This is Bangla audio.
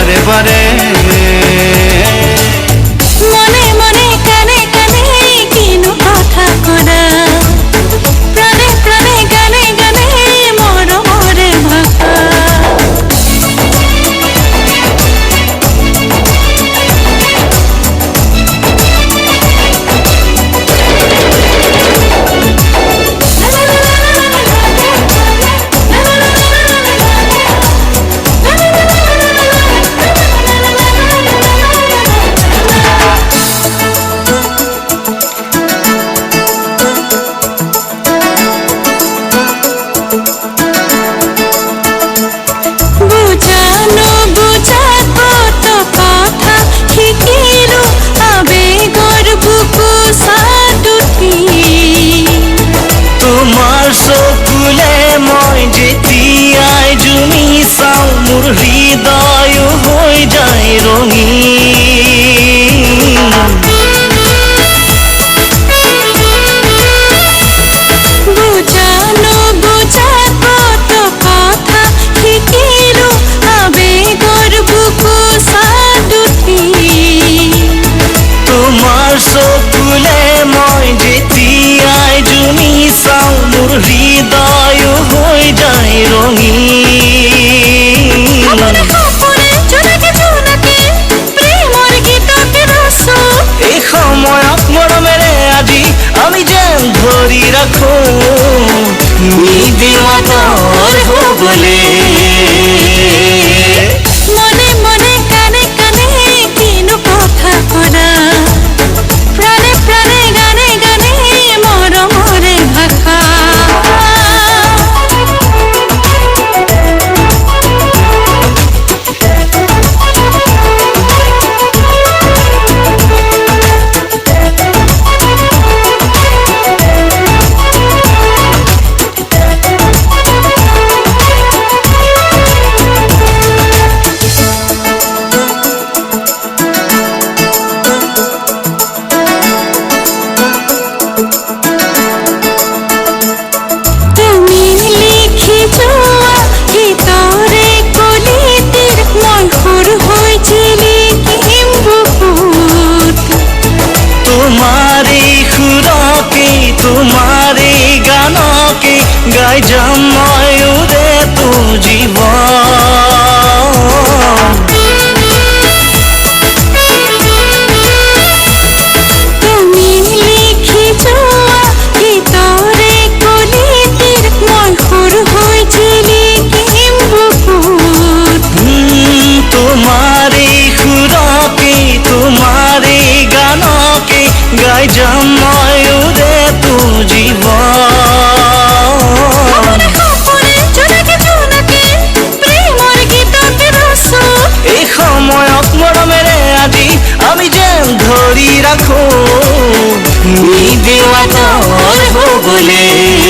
বারে বারে মনে মনে কানে কানে কিনু কথা করা প্রাণে প্রাণে গানে গানে মরমরে ভাষা মোর হৃদয় হয়ে যায় রঙিন বুঝানো বুঝা কত কথা শিকিলো আবেগর বুকু সাদুটি তোমার চকুলে মই যেতিয়াই জুমি চাওঁ মোর হৃদয় হয়ে যায় রঙিন ধরি রাখো নিদিমা তোর বলে মনে মনে কানে কানে কিনু কথা করা প্রাণে প্রাণে গানে গানে মরমরে ভাষা তোমারে গানকে গাই যাম মই রে তো জীবন তুমি লিখিছ ভিতরে কলিতির মই সুর হয়েছিলি কিম বুকুত তোমারে সুরকে তোমারে গানকে গাই যাম মই রে তো জীবন এই সময়ত মৰমেৰে আজি আমি যেন ধৰি ৰাখো নিদিমা তোৰ হ'বলে